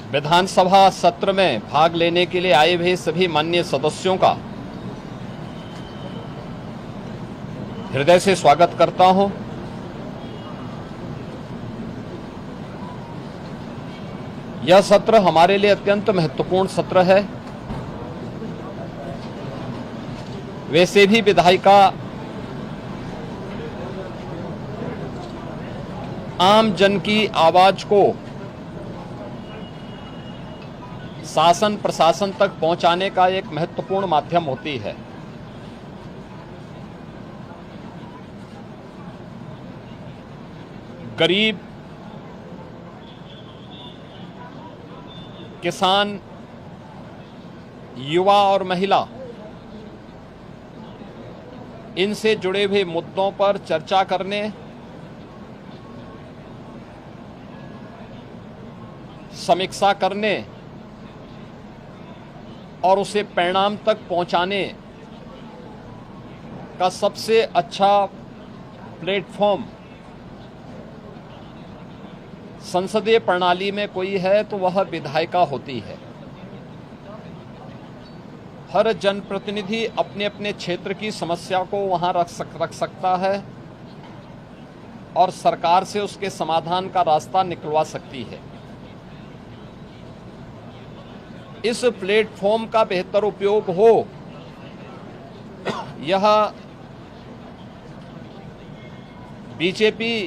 विधानसभा सत्र में भाग लेने के लिए आए हुए सभी माननीय सदस्यों का हृदय से स्वागत करता हूं। यह सत्र हमारे लिए अत्यंत महत्वपूर्ण सत्र है। वैसे भी विधायिका आम जन की आवाज को शासन प्रशासन तक पहुंचाने का एक महत्वपूर्ण माध्यम होती है। गरीब, किसान, युवा और महिला, इनसे जुड़े हुए मुद्दों पर चर्चा करने, समीक्षा करने और उसे परिणाम तक पहुंचाने का सबसे अच्छा प्लेटफॉर्म संसदीय प्रणाली में कोई है तो वह विधायिका होती है। हर जनप्रतिनिधि अपने अपने क्षेत्र की समस्या को वहां रख सकता है और सरकार से उसके समाधान का रास्ता निकलवा सकती है। इस प्लेटफॉर्म का बेहतर उपयोग हो, यह बीजेपी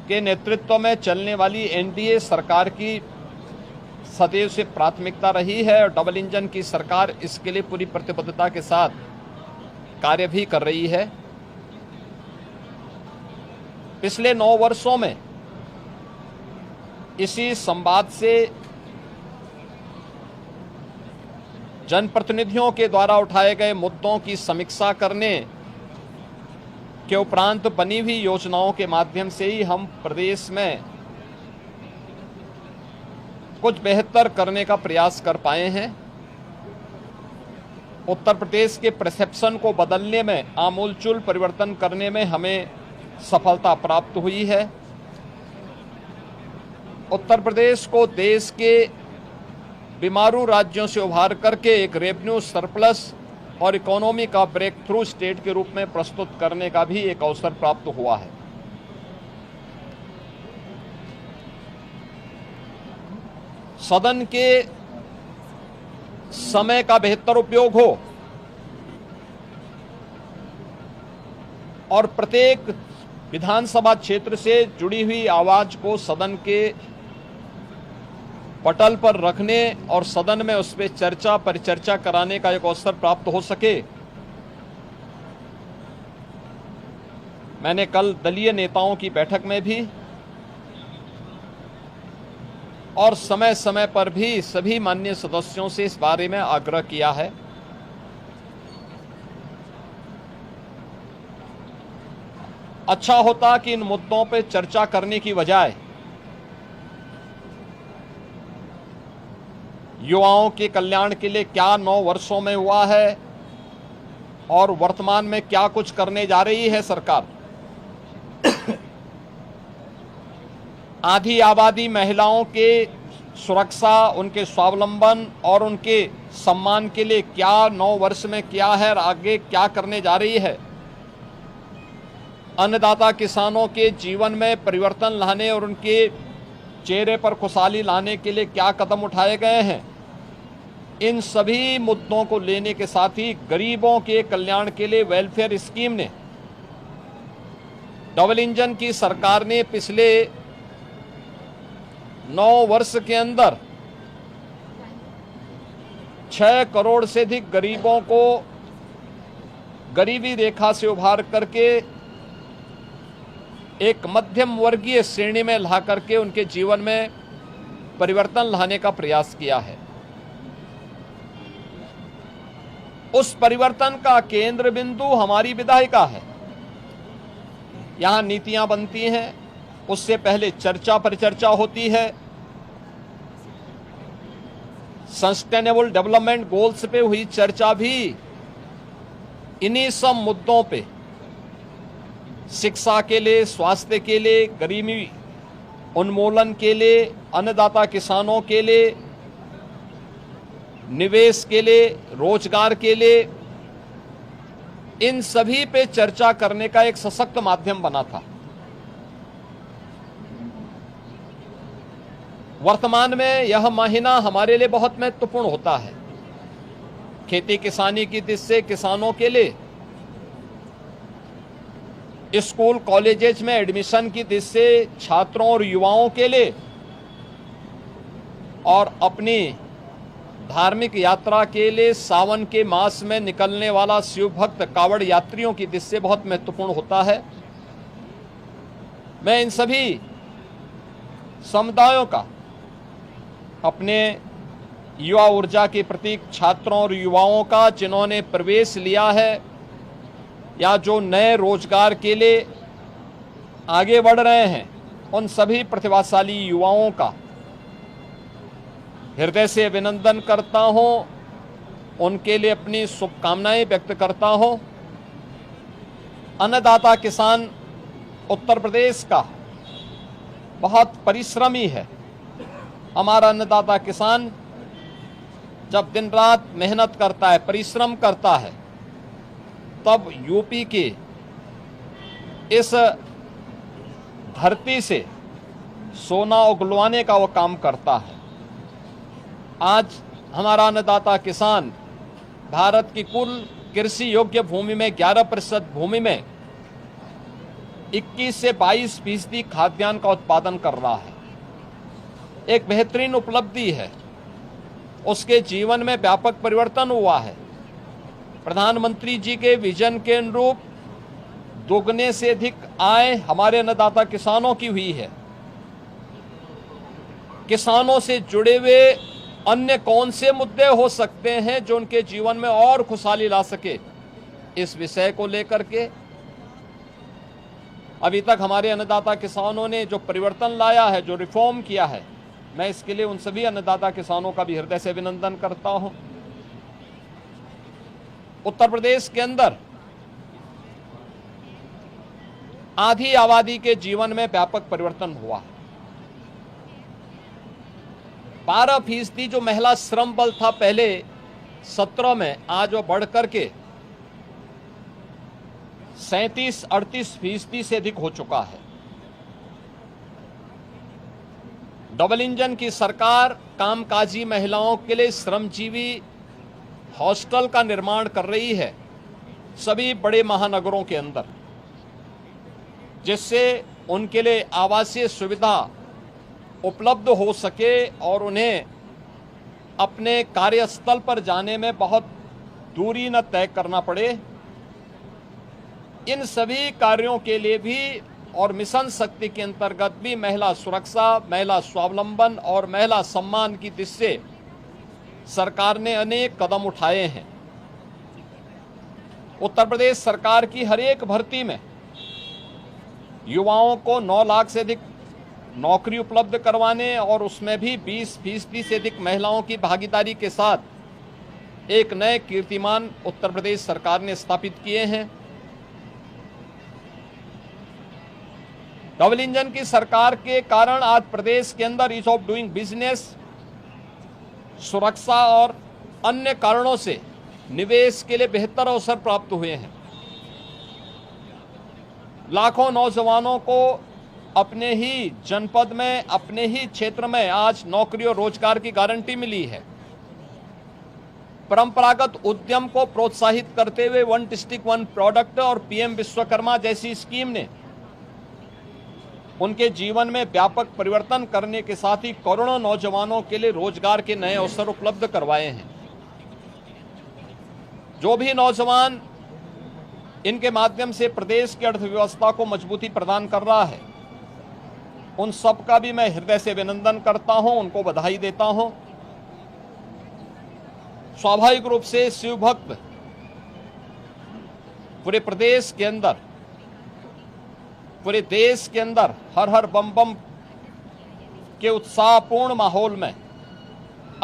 के नेतृत्व में चलने वाली एनडीए सरकार की सदैव से प्राथमिकता रही है और डबल इंजन की सरकार इसके लिए पूरी प्रतिबद्धता के साथ कार्य भी कर रही है। पिछले 9 वर्षों में इसी संवाद से जनप्रतिनिधियों के द्वारा उठाए गए मुद्दों की समीक्षा करने के उपरांत बनी हुई योजनाओं के माध्यम से ही हम प्रदेश में कुछ बेहतर करने का प्रयास कर पाए हैं। उत्तर प्रदेश के परसेप्शन को बदलने में, आमूलचूल परिवर्तन करने में हमें सफलता प्राप्त हुई है। उत्तर प्रदेश को देश के बीमारू राज्यों से उभार करके एक रेवेन्यू सरप्लस और इकोनॉमी का ब्रेक थ्रू स्टेट के रूप में प्रस्तुत करने का भी एक अवसर प्राप्त हुआ है। सदन के समय का बेहतर उपयोग हो और प्रत्येक विधानसभा क्षेत्र से जुड़ी हुई आवाज को सदन के पटल पर रखने और सदन में उस पर चर्चा परिचर्चा कराने का एक अवसर प्राप्त हो सके। मैंने कल दलीय नेताओं की बैठक में भी और समय समय पर भी सभी माननीय सदस्यों से इस बारे में आग्रह किया है। अच्छा होता कि इन मुद्दों पर चर्चा करने की बजाय युवाओं के कल्याण के लिए क्या 9 वर्षों में हुआ है और वर्तमान में क्या कुछ करने जा रही है सरकार। आधी आबादी महिलाओं के सुरक्षा, उनके स्वावलंबन और उनके सम्मान के लिए क्या 9 वर्ष में किया है और आगे क्या करने जा रही है। अन्नदाता किसानों के जीवन में परिवर्तन लाने और उनके चेहरे पर खुशहाली लाने के लिए क्या कदम उठाए गए हैं। इन सभी मुद्दों को लेने के साथ ही गरीबों के कल्याण के लिए वेलफेयर स्कीम ने, डबल इंजन की सरकार ने पिछले 9 वर्ष के अंदर 6 करोड़ से अधिक गरीबों को गरीबी रेखा से उभार करके एक मध्यम वर्गीय श्रेणी में ला करके उनके जीवन में परिवर्तन लाने का प्रयास किया है। उस परिवर्तन का केंद्र बिंदु हमारी विधायिका है। यहां नीतियां बनती हैं, उससे पहले चर्चा परिचर्चा होती है, सस्टेनेबल डेवलपमेंट गोल्स पे हुई चर्चा भी इन्हीं सब मुद्दों पे, शिक्षा के लिए, स्वास्थ्य के लिए, गरीबी उन्मूलन के लिए, अन्नदाता किसानों के लिए, निवेश के लिए, रोजगार के लिए, इन सभी पे चर्चा करने का एक सशक्त माध्यम बना था। वर्तमान में यह महीना हमारे लिए बहुत महत्वपूर्ण होता है। खेती किसानी की दृष्टि से किसानों के लिए, स्कूल कॉलेजेस में एडमिशन की दृष्टि से छात्रों और युवाओं के लिए, और अपनी धार्मिक यात्रा के लिए सावन के मास में निकलने वाला शिव भक्त कावड़ यात्रियों की दृष्टि से बहुत महत्वपूर्ण होता है। मैं इन सभी समुदायों का, अपने युवा ऊर्जा के प्रतीक छात्रों और युवाओं का जिन्होंने प्रवेश लिया है या जो नए रोजगार के लिए आगे बढ़ रहे हैं, उन सभी प्रतिभाशाली युवाओं का हृदय से अभिनंदन करता हूं, उनके लिए अपनी शुभकामनाएं व्यक्त करता हूं। अन्नदाता किसान उत्तर प्रदेश का बहुत परिश्रमी है। हमारा अन्नदाता किसान जब दिन रात मेहनत करता है, परिश्रम करता है, तब यूपी के इस धरती से सोना उगलवाने का वो काम करता है। आज हमारा अन्नदाता किसान भारत की कुल कृषि योग्य भूमि में 11% भूमि में 21 से 22% खाद्यान्न का उत्पादन कर रहा है। एक बेहतरीन उपलब्धि है। उसके जीवन में व्यापक परिवर्तन हुआ है। प्रधानमंत्री जी के विजन के अनुरूप दोगुने से अधिक आय हमारे अन्नदाता किसानों की हुई है। किसानों से जुड़े हुए अन्य कौन से मुद्दे हो सकते हैं जो उनके जीवन में और खुशहाली ला सके, इस विषय को लेकर के अभी तक हमारे अन्नदाता किसानों ने जो परिवर्तन लाया है, जो रिफॉर्म किया है, मैं इसके लिए उन सभी अन्नदाता किसानों का भी हृदय से अभिनंदन करता हूं। उत्तर प्रदेश के अंदर आधी आबादी के जीवन में व्यापक परिवर्तन हुआ है। 12% जो महिला श्रम बल था पहले 17 में, आज वो बढ़ करके 37-38% से अधिक हो चुका है। डबल इंजन की सरकार कामकाजी महिलाओं के लिए श्रमजीवी हॉस्टल का निर्माण कर रही है सभी बड़े महानगरों के अंदर, जिससे उनके लिए आवासीय सुविधा उपलब्ध हो सके और उन्हें अपने कार्यस्थल पर जाने में बहुत दूरी न तय करना पड़े। इन सभी कार्यों के लिए भी और मिशन शक्ति के अंतर्गत भी महिला सुरक्षा, महिला स्वावलंबन और महिला सम्मान की दृष्टि से सरकार ने अनेक कदम उठाए हैं। उत्तर प्रदेश सरकार की हर एक भर्ती में युवाओं को 9 लाख से अधिक नौकरी उपलब्ध करवाने और उसमें भी 20% से अधिक महिलाओं की भागीदारी के साथ एक नए कीर्तिमान उत्तर प्रदेश सरकार ने स्थापित किए हैं। डबल इंजन की सरकार के कारण आज प्रदेश के अंदर ईज ऑफ डूइंग बिजनेस, सुरक्षा और अन्य कारणों से निवेश के लिए बेहतर अवसर प्राप्त हुए हैं। लाखों नौजवानों को अपने ही जनपद में, अपने ही क्षेत्र में आज नौकरी और रोजगार की गारंटी मिली है। परंपरागत उद्यम को प्रोत्साहित करते हुए वन डिस्ट्रिक्ट वन प्रोडक्ट और पीएम विश्वकर्मा जैसी स्कीम ने उनके जीवन में व्यापक परिवर्तन करने के साथ ही करोड़ों नौजवानों के लिए रोजगार के नए अवसर उपलब्ध करवाए हैं। जो भी नौजवान इनके माध्यम से प्रदेश की अर्थव्यवस्था को मजबूती प्रदान कर रहा है, उन सब का भी मैं हृदय से अभिनंदन करता हूं, उनको बधाई देता हूं। स्वाभाविक रूप से शिव भक्त पूरे प्रदेश के अंदर, पूरे देश के अंदर हर हर बम बम के उत्साहपूर्ण माहौल में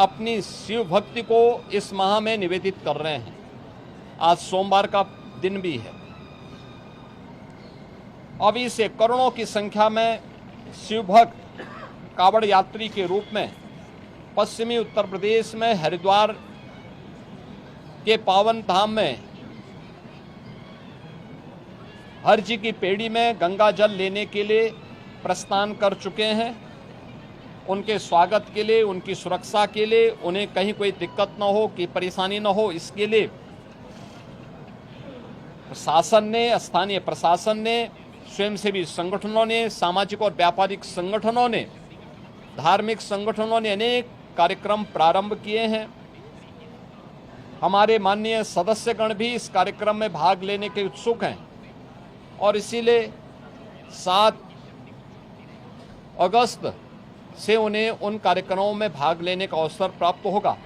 अपनी शिव भक्ति को इस माह में निवेदित कर रहे हैं। आज सोमवार का दिन भी है। अभी से करोड़ों की संख्या में शिव भक्त कावड़ यात्री के रूप में पश्चिमी उत्तर प्रदेश में हरिद्वार के पावन धाम में हर जी की पेड़ी में गंगा जल लेने के लिए प्रस्थान कर चुके हैं। उनके स्वागत के लिए, उनकी सुरक्षा के लिए, उन्हें कहीं कोई दिक्कत न हो, कि परेशानी न हो, इसके लिए प्रशासन ने, स्थानीय प्रशासन ने, स्वयंसेवी संगठनों ने, सामाजिक और व्यापारिक संगठनों ने, धार्मिक संगठनों ने अनेक कार्यक्रम प्रारंभ किए हैं। हमारे माननीय सदस्यगण भी इस कार्यक्रम में भाग लेने के उत्सुक हैं और इसीलिए 7 अगस्त से उन्हें उन कार्यक्रमों में भाग लेने का अवसर प्राप्त होगा।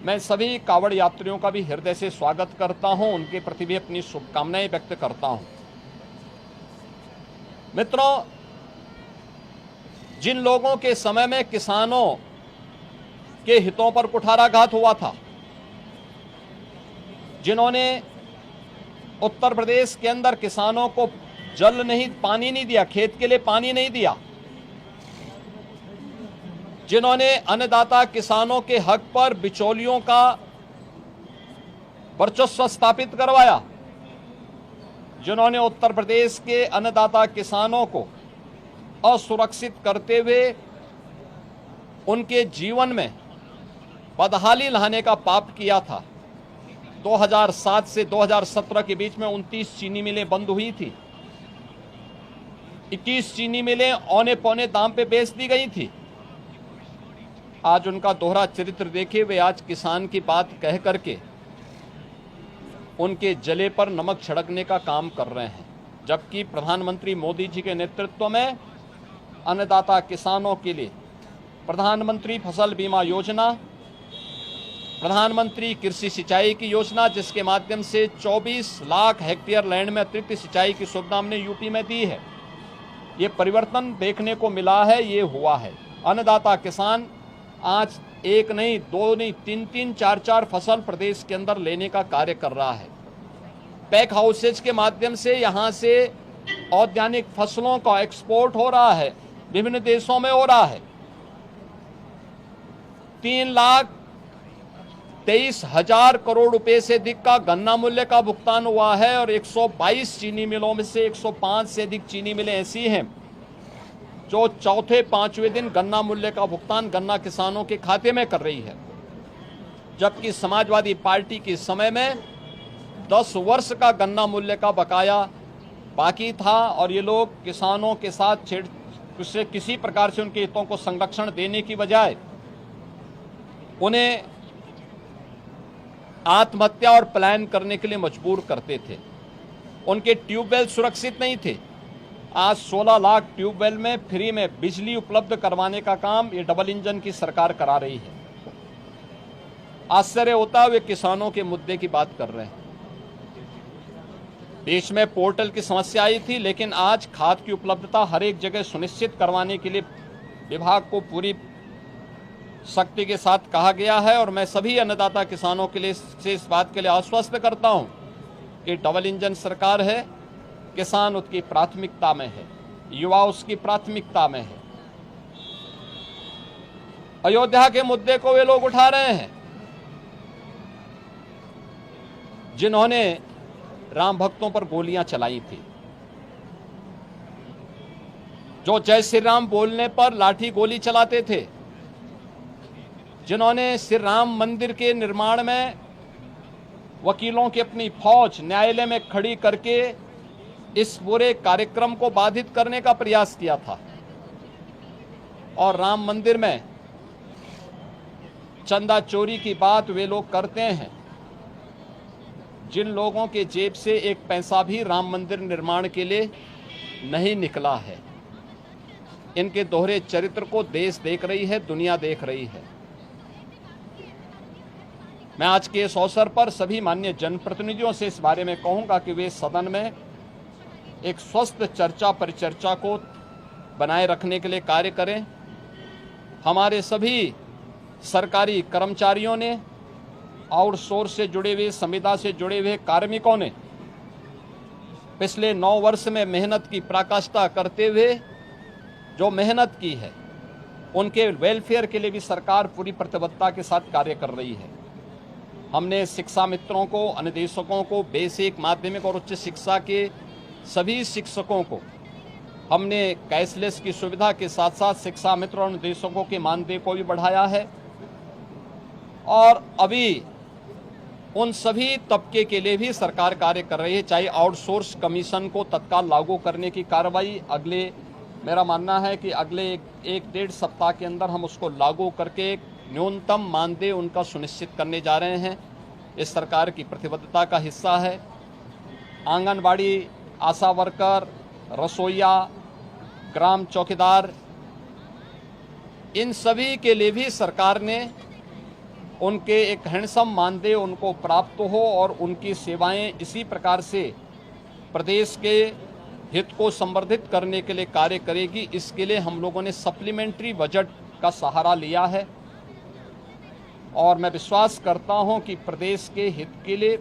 मैं सभी कावड़ यात्रियों का भी हृदय से स्वागत करता हूं, उनके प्रति भी अपनी शुभकामनाएं व्यक्त करता हूं। मित्रों, जिन लोगों के समय में किसानों के हितों पर कुठाराघात हुआ था, जिन्होंने उत्तर प्रदेश के अंदर किसानों को पानी नहीं दिया, खेत के लिए पानी नहीं दिया, जिन्होंने अन्नदाता किसानों के हक पर बिचौलियों का वर्चस्व स्थापित करवाया, जिन्होंने उत्तर प्रदेश के अन्नदाता किसानों को असुरक्षित करते हुए उनके जीवन में बदहाली लाने का पाप किया था। 2007 से 2017 के बीच में 29 चीनी मिलें बंद हुई थी। 21 चीनी मिलें औने पौने दाम पे बेच दी गई थी। आज उनका दोहरा चरित्र देखिए, वे आज किसान की बात कह करके उनके जले पर नमक छिड़कने का काम कर रहे हैं, जबकि प्रधानमंत्री मोदी जी के नेतृत्व में अन्नदाता किसानों के लिए प्रधानमंत्री फसल बीमा योजना, प्रधानमंत्री कृषि सिंचाई की योजना, जिसके माध्यम से 24 लाख हेक्टेयर लैंड में अतिरिक्त सिंचाई की सुविधा हमने यूपी में दी है। ये परिवर्तन देखने को मिला है, ये हुआ है। अन्नदाता किसान आज 1 नहीं, 2 नहीं, 3-3, 4-4 फसल प्रदेश के अंदर लेने का कार्य कर रहा है। पैक हाउसेज के माध्यम से यहाँ से औद्यानिक फसलों का एक्सपोर्ट हो रहा है, विभिन्न देशों में हो रहा है। 3,23,000 करोड़ रुपए से अधिक का गन्ना मूल्य का भुगतान हुआ है और 122 चीनी मिलों में से 105 से अधिक चीनी मिलें ऐसी हैं जो चौथे 5वें दिन गन्ना मूल्य का भुगतान गन्ना किसानों के खाते में कर रही है, जबकि समाजवादी पार्टी के समय में 10 वर्ष का गन्ना मूल्य का बकाया बाकी था और ये लोग किसानों के साथ किसी प्रकार से उनके हितों को संरक्षण देने की बजाय उन्हें आत्महत्या और पलायन करने के लिए मजबूर करते थे। उनके ट्यूबवेल सुरक्षित नहीं थे। आज 16 लाख ट्यूबवेल में फ्री में बिजली उपलब्ध करवाने का काम ये डबल इंजन की सरकार करा रही है। आश्चर्य होता है वे किसानों के मुद्दे की बात कर रहे हैं। देश में पोर्टल की समस्या आई थी, लेकिन आज खाद की उपलब्धता हर एक जगह सुनिश्चित करवाने के लिए विभाग को पूरी शक्ति के साथ कहा गया है और मैं सभी अन्नदाता किसानों के लिए इस बात के लिए आश्वस्त करता हूं कि डबल इंजन सरकार है, किसान उसकी प्राथमिकता में है, युवा उसकी प्राथमिकता में है। अयोध्या के मुद्दे को वे लोग उठा रहे हैं जिन्होंने राम भक्तों पर गोलियां चलाई थी, जो जय श्री राम बोलने पर लाठी गोली चलाते थे, जिन्होंने श्री राम मंदिर के निर्माण में वकीलों की अपनी फौज न्यायालय में खड़ी करके इस पूरे कार्यक्रम को बाधित करने का प्रयास किया था। और राम मंदिर में चंदा चोरी की बात वे लोग करते हैं जिन लोगों के जेब से एक पैसा भी राम मंदिर निर्माण के लिए नहीं निकला है। इनके दोहरे चरित्र को देश देख रही है, दुनिया देख रही है। मैं आज के इस अवसर पर सभी माननीय जनप्रतिनिधियों से इस बारे में कहूंगा कि वे सदन में एक स्वस्थ चर्चा परिचर्चा को बनाए रखने के लिए कार्य करें। हमारे सभी सरकारी कर्मचारियों ने, आउटसोर्स से जुड़े हुए, संविदा से जुड़े हुए कार्मिकों ने पिछले 9 वर्ष में मेहनत की पराकाष्ठा करते हुए जो मेहनत की है, उनके वेलफेयर के लिए भी सरकार पूरी प्रतिबद्धता के साथ कार्य कर रही है। हमने शिक्षा मित्रों को, अनुदेशकों को, बेसिक, माध्यमिक और उच्च शिक्षा के सभी शिक्षकों को हमने कैशलेस की सुविधा के साथ साथ शिक्षा मित्र और अनुदेशकों के मानदेय को भी बढ़ाया है। और अभी उन सभी तबके के लिए भी सरकार कार्य कर रही है, चाहे आउटसोर्स कमीशन को तत्काल लागू करने की कार्रवाई मेरा मानना है कि अगले एक डेढ़ सप्ताह के अंदर हम उसको लागू करके न्यूनतम मानदेय उनका सुनिश्चित करने जा रहे हैं। इस सरकार की प्रतिबद्धता का हिस्सा है। आंगनबाड़ी, आशा वर्कर, रसोइया, ग्राम चौकीदार, इन सभी के लिए भी सरकार ने उनके एक हैंडसम मानदेय उनको प्राप्त हो और उनकी सेवाएं इसी प्रकार से प्रदेश के हित को संवर्धित करने के लिए कार्य करेगी। इसके लिए हम लोगों ने सप्लीमेंट्री बजट का सहारा लिया है और मैं विश्वास करता हूं कि प्रदेश के हित के लिए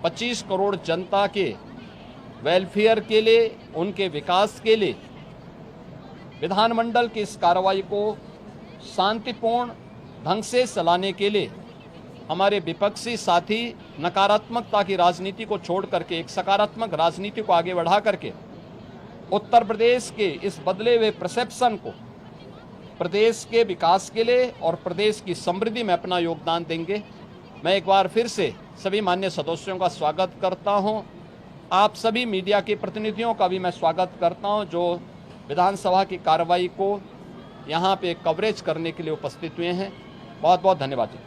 25 करोड़ जनता के वेलफेयर के लिए, उनके विकास के लिए विधानमंडल की इस कार्रवाई को शांतिपूर्ण ढंग से चलाने के लिए हमारे विपक्षी साथी नकारात्मकता की राजनीति को छोड़ करके एक सकारात्मक राजनीति को आगे बढ़ा करके उत्तर प्रदेश के इस बदले हुए परसेप्शन को प्रदेश के विकास के लिए और प्रदेश की समृद्धि में अपना योगदान देंगे। मैं एक बार फिर से सभी माननीय सदस्यों का स्वागत करता हूं। आप सभी मीडिया के प्रतिनिधियों का भी मैं स्वागत करता हूं जो विधानसभा की कार्रवाई को यहां पे कवरेज करने के लिए उपस्थित हुए हैं। बहुत बहुत धन्यवाद जी।